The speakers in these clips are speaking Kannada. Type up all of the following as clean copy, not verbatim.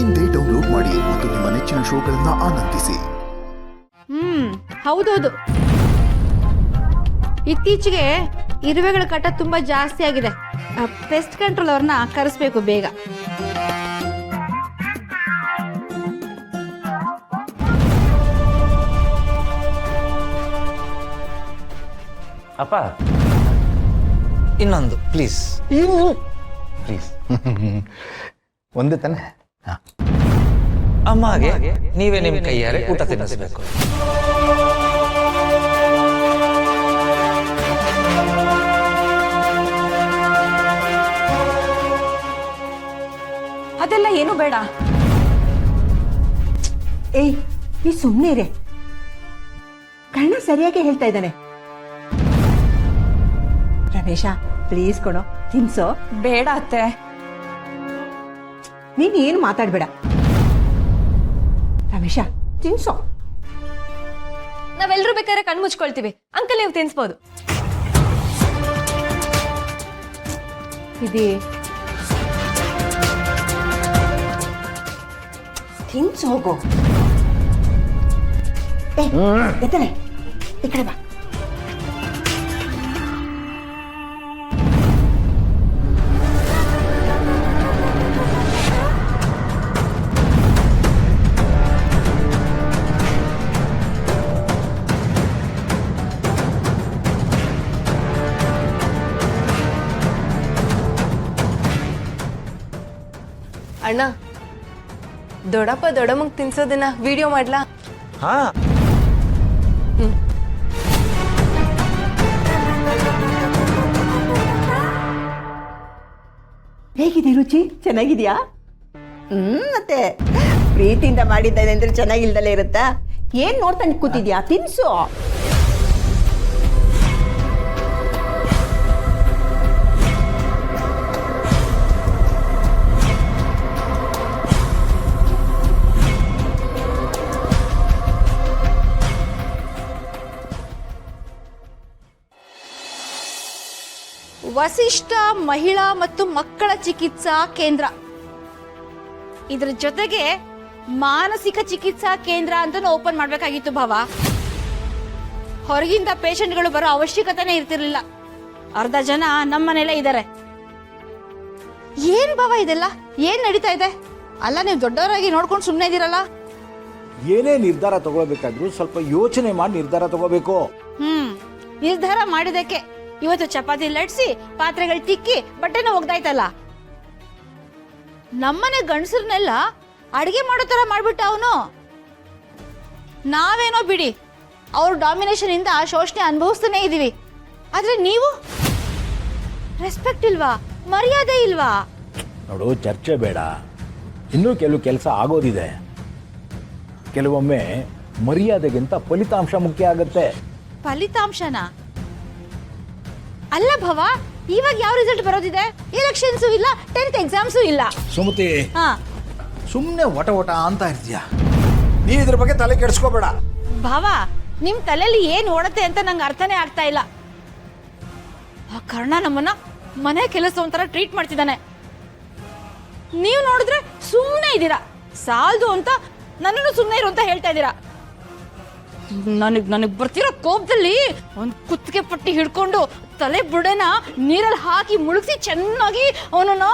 ಇಂದೇ ಡೌನ್ಲೋಡ್ ಮಾಡಿ ಮತ್ತು ನಿಮ್ಮ ನೆಚ್ಚಿನ ಶೋಗಳನ್ನ ಆನಂದಿಸಿ. ಹೌದೌದು, ಇತ್ತೀಚೆಗೆ ಇರುವೆಗಳ ಕಾಟ ತುಂಬಾ ಜಾಸ್ತಿ ಆಗಿದೆ. ಪೆಸ್ಟ್ ಕಂಟ್ರೋಲ್ ಅವ್ರನ್ನ ಕರೆಸ್ಬೇಕು ಬೇಗ. ಅಪ್ಪ ಇನ್ನೊಂದು ಪ್ಲೀಸ್ ಪ್ಲೀಸ್. ಒಂದೇ ತಾನೆ? ಅಮ್ಮಗೆ ನೀವೇ ನಿಮ್ಮ ಕೈಯಾರೆ ಊಟ ತಿನ್ನಿಸ್ಬೇಕು. ಅದೆಲ್ಲ ಏನು ಬೇಡ. ಏಯ್, ನೀ ಸುಮ್ಮನೆ ಇರೆ. ಕಣ್ಣ ಸರಿಯಾಗಿ ಹೇಳ್ತಾ ಇದ್ದಾನೆ. ರಮೇಶ, ಪ್ಲೀಸ್ ಕೊಡೋ, ತಿನ್ಸೋ. ಬೇಡ ಅತ್ತೆ. ನೀನ್ ಏನು ಮಾತಾಡ್ಬೇಡ. ರಮೇಶ, ತಿನ್ಸೋ. ನಾವೆಲ್ಲರೂ ಬೇಕಾದ್ರೆ ಕಣ್ ಮುಚ್ಕೊಳ್ತೀವಿ. ಅಂಕಲ್ ನೀವು ತಿನ್ಸ್ಬೋದು. ಇದೆ ತಿನ್ಸು, ಹೋಗು. ಎತ್ತನೆ, ಈ ಕಡೆ ಬಾ. ಅಣ್ಣ, ದೊಡ್ಡಪ್ಪ ದೊಡ್ಡಮ್ಮಂಗ್ ತಿನ್ಸೋದನ್ನ ವಿಡಿಯೋ ಮಾಡ್ಲಾ? ಹಾ, ಹೇಗಿದೆ ರುಚಿ? ಚೆನ್ನಾಗಿದ್ಯಾ? ಮತ್ತೆ ಪ್ರೀತಿಯಿಂದ ಮಾಡಿದ್ದಾನೆ ಅಂದ್ರೆ ಚೆನ್ನಾಗಿಲ್ದಲೇ ಇರುತ್ತಾ? ಏನ್ ನೋಡ್ತಾನೆ ಕೂತಿದ್ಯಾ? ತಿನ್ಸು. ವಸಿಷ್ಠ ಮಹಿಳಾ ಮತ್ತು ಮಕ್ಕಳ ಚಿಕಿತ್ಸಾ ಕೇಂದ್ರ, ಇದ್ರ ಜೊತೆಗೆ ಮಾನಸಿಕ ಚಿಕಿತ್ಸಾ ಕೇಂದ್ರ ಅಂತ ಓಪನ್ ಮಾಡ್ಬೇಕಾಗಿತ್ತು ಭಾವ. ಹೊರಗಿಂದ ಪೇಷಂಟ್ಗಳು ಬರೋ ಅವಶ್ಯಕತೆನೇ ಇರ್ತಿರ್ಲಿಲ್ಲ. ಅರ್ಧ ಜನ ನಮ್ಮನೇಲೇ ಇದ್ದಾರೆ. ಏನ್ ಭಾವ ಇದೆಲ್ಲ? ಏನ್ ನಡೀತಾ ಇದೆ? ಅಲ್ಲ, ನೀವು ದೊಡ್ಡವರಾಗಿ ನೋಡ್ಕೊಂಡು ಸುಮ್ಮನೆ ಇದೀರಲ್ಲ. ಏನೇ ನಿರ್ಧಾರ ತಗೋಬೇಕಾದ್ರೂ ಸ್ವಲ್ಪ ಯೋಚನೆ ಮಾಡಿ ನಿರ್ಧಾರ ತಗೋಬೇಕು. ನಿರ್ಧಾರ ಮಾಡಿದಕ್ಕೆ ಇವತ್ತು ಚಪಾತಿ ಲಟ್ಸಿ, ಪಾತ್ರೆಗಳು ತಿಕ್ಕಿ, ಬಟ್ಟೆನ ಒಗ್ದಾಯ್ತಲ್ಲ. ನಮ್ಮನೆ ಗಂಡಸರನ್ನೆಲ್ಲ ಅಡಿಗೆ ಮಾಡೋ ತರ ಮಾಡ್ಬಿಟ್ಟ ಅವನು. ನಾವೇನೋ ಬಿಡಿ, ಅವ್ರ ಡಾಮಿನೇಷನ್ ಇಂದ ಶೋಷಣೆ ಅನುಭವಿಸ್ತಾನೆ ಇದೀವಿ. ಆದ್ರೆ ನೀವು ರೆಸ್ಪೆಕ್ಟ್ ಇಲ್ವಾ? ಮರ್ಯಾದೆ ಇಲ್ವಾ? ನೋಡು, ಚರ್ಚೆ ಬೇಡ. ಇನ್ನೂ ಕೆಲವು ಕೆಲಸ ಆಗೋದಿದೆ. ಕೆಲವೊಮ್ಮೆ ಮರ್ಯಾದೆಗಿಂತ ಫಲಿತಾಂಶ ಮುಖ್ಯ ಆಗುತ್ತೆ. ಫಲಿತಾಂಶನ? ಅಲ್ಲ ಭವ, ಇವಾಗ ಯಾವ ರಿಸಲ್ಟ್ ಬರೋದಿದೆ? ಎಲೆಕ್ಷನ್ಸು ಇಲ್ಲ, 10th ಎಕ್ಸಾಮ್ಸು ಇಲ್ಲ. ಸುಮತಿ, ಹಾ, ಸುಮ್ಮನೆ ಒಟ ಅಂತ ಇರ್ತೀಯ. ನೀ ಇದ್ರ ಬಗ್ಗೆ ತಲೆ ಕೆಡಿಸ್ಕೋಬೇಡ. ಭಾವ, ನಿಮ್ ತಲೆಯಲ್ಲಿ ಏನ್ ಓಡತ್ತೆ ಅಂತ ನಂಗೆ ಅರ್ಥನೇ ಆಗ್ತಾ ಇಲ್ಲ. ಆ ಕರ್ಣ ನಮ್ಮನ್ನ ಮನೆ ಕೆಲಸ ಒಂಥರ ಟ್ರೀಟ್ ಮಾಡ್ತಿದ್ದಾನೆ. ನೀವು ನೋಡಿದ್ರೆ ಸುಮ್ಮನೆ ಇದ್ದೀರಾ. ಸಾಲ್ದು ಅಂತ ನನ್ನನ್ನು ಸುಮ್ಮನೆ ಇರು ಅಂತ ಹೇಳ್ತಾ ಇದ್ದೀರಾ. ನನಗ್ ಬರ್ತಿರೋ ಕೋಪದಲ್ಲಿ ಒಂದ್ ಕುತ್ತಿಗೆ ಪಟ್ಟಿ ಹಿಡ್ಕೊಂಡು ತಲೆ ಬುಡನ ನೀರಲ್ಲಿ ಹಾಕಿ ಮುಳುಗಿಸಿ ಚೆನ್ನಾಗಿ ಅವನನ್ನ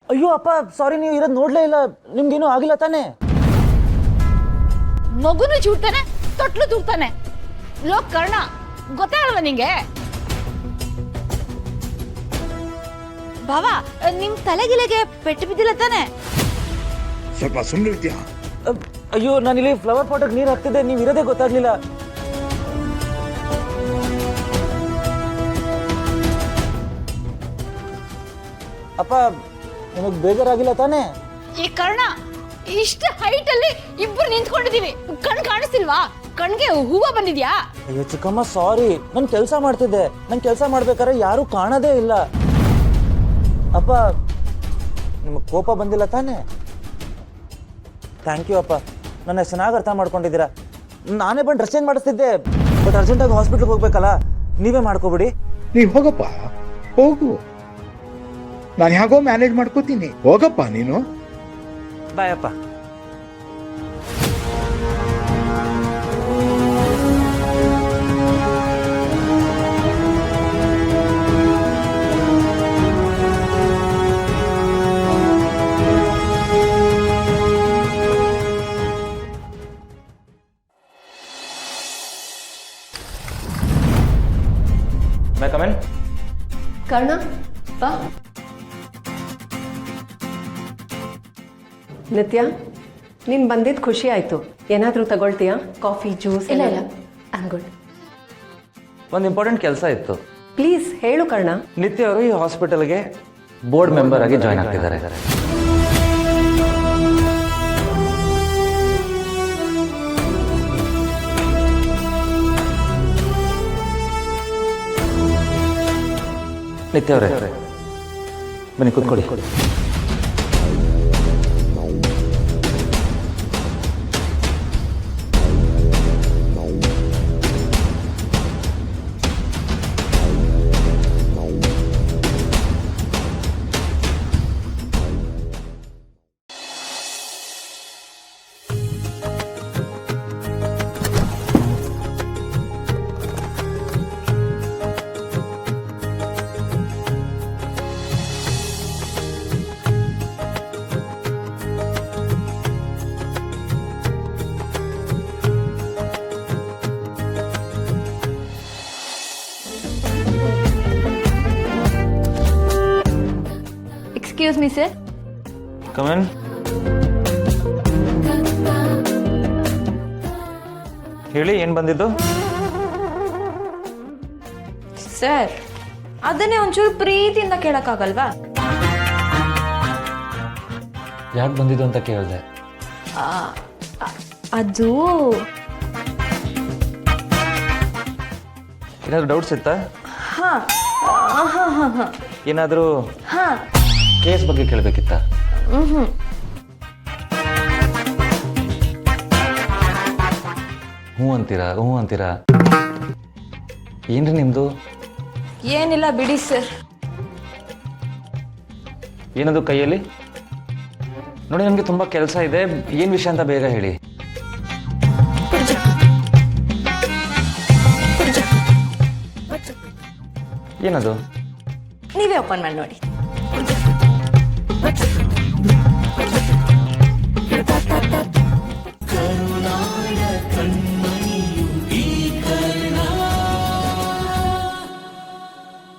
ಅಯ್ಯೋ ಅಪ್ಪ, ಸಾರಿ, ನೀವು ಇರೋದು ನೋಡ್ಲೇ ಇಲ್ಲ. ನಿಮ್ಗೇನು ಆಗಿಲ್ಲ ತಾನೇ? ಮಗುನು ಚೂಡ್ತಾನೆ, ತೊಟ್ಲು ತೂಗ್ತಾನೆ. ಲೋ ಕರ್ಣ, ಗೊತ್ತಾಗಲ್ವ ನಿಂಗೆ? ಭಾವ, ನಿಮ್ ತಲೆಗಿಲೆಗೆ ಪೆಟ್ಟು ಬಿದ್ದಿಲ್ಲ ತಾನೆ? ಸ್ವಲ್ಪ ಸುಮ್ಮನಿರ್ತೀಯ? ಅಯ್ಯೋ, ನಾನಿಲ್ಲಿ ಫ್ಲವರ್ ಪಾಟಿಗೆ ನೀರು ಹಾಕ್ತಿದ್ದೆ, ನೀವು ಇರೋದೇ ಗೊತ್ತಾಗ್ಲಿಲ್ಲ. ಅಪ್ಪ, ನಿಮಗೆ ಬೇಜಾರಾಗಿಲ್ಲ ತಾನೇ? ಈ ಕರ್ಣ, ಇಷ್ಟ ಹೈಟ್ ಅಲ್ಲಿ ಇಬ್ರು ನಿಂತ್ಕೊಂಡಿದೀವಿ, ಕಣ್ ಕಾಣಿಸ್ತಿಲ್ವಾ? ಕಣ್ಗೆ ಹೂವ ಬಂದಿದ್ಯಾ? ಅಯ್ಯೋ ಚಿಕ್ಕಮ್ಮ ಸಾರಿ, ನಾನು ಕೆಲಸ ಮಾಡ್ತಿದ್ದೆ. ನಾನು ಕೆಲಸ ಮಾಡ್ಬೇಕಾದ್ರೆ ಯಾರೂ ಕಾಣೋದೇ ಇಲ್ಲ. ಅಪ್ಪ ನಿಮಗೆ ಕೋಪ ಬಂದಿಲ್ಲ ತಾನೇ? ಥ್ಯಾಂಕ್ ಯು ಅಪ್ಪ, ನನ್ನ ಚೆನ್ನಾಗಿ ಅರ್ಥ ಮಾಡ್ಕೊಂಡಿದ್ದೀರಾ. ನಾನೇ ಬಂದು ಡ್ರೆಸ್ ಚೇಂಜ್ ಮಾಡಿಸ್ತಿದ್ದೆ, ಬಟ್ ಅರ್ಜೆಂಟಾಗಿ ಹಾಸ್ಪಿಟ್ಲಿಗೆ ಹೋಗ್ಬೇಕಲ್ಲ, ನೀವೇ ಮಾಡ್ಕೊಬಿಡಿ. ನೀ ಹೋಗಪ್ಪ, ಹೋಗು, ನಾನು ಹೇಗೋ ಮ್ಯಾನೇಜ್ ಮಾಡ್ಕೋತೀನಿ. ಹೋಗಪ್ಪ ನೀನು. ಬಾಯ್ ಅಪ್ಪ. May I come in? Karna ಬಾ. ನಿತ್ಯ, ನೀನು ಬಂದಿದ್ದು ಖುಷಿ ಆಯಿತು. ಏನಾದರೂ ತಗೊಳ್ತೀಯಾ? Coffee, juice? ಇಲ್ಲ ಇಲ್ಲ, ಐ ಆಮ್ ಗುಡ್. ಒಂದು ಇಂಪಾರ್ಟೆಂಟ್ ಕೆಲಸ ಇತ್ತು. ಪ್ಲೀಸ್ ಹೇಳು ಕರ್ಣ. ನಿತ್ಯ ಅವರು ಈ ಹಾಸ್ಪಿಟಲ್ಗೆ ಬೋರ್ಡ್ ಮೆಂಬರ್ ಆಗಿ ಜಾಯ್ನ್ ಆಗ್ತಿದ್ದಾರೆ. ನಿತ್ಯ ಅವರೇ ಬನ್ನಿ ಕೂತ್ಕೊಳ್ಳಿ. Excuse me sir. Come in. ಹೇಳಿ, ಏನು ಬಂದಿದ್ದು? ಸರ್, ಅದನ್ನೇ ಒಂಚೂರು ಪ್ರೀತಿಯಿಂದ ಕೇಳಕ್ಕಾಗಲ್ವಾ? ಯಾಕೆ ಬಂದಿದ್ದು ಅಂತ ಕೇಳಿದೆ. ಅದು ಏನಾದರೂ ಡೌಟ್ಸ್ ಇತ್ತಾ? ಹಾ ಹಾ ಹಾ ಹಾ ಏನಾದರೂ ಹಾ ಕೇಸ್ ಬಗ್ಗೆ ಕೇಳಬೇಕಿತ್ತ? ಹ್ಞೂ ಅಂತೀರಾ? ಏನ್ರಿ ನಿಮ್ಮದು? ಏನಿಲ್ಲ ಬಿಡಿ ಸರ್. ಏನದು ಕೈಯಲ್ಲಿ? ನೋಡಿ, ನಮಗೆ ತುಂಬ ಕೆಲಸ ಇದೆ. ಏನು ವಿಷಯ ಅಂತ ಬೇಗ ಹೇಳಿ. ಏನದು? ನೀವೇ ಓಪನ್ ಮಾಡಿ ನೋಡಿ.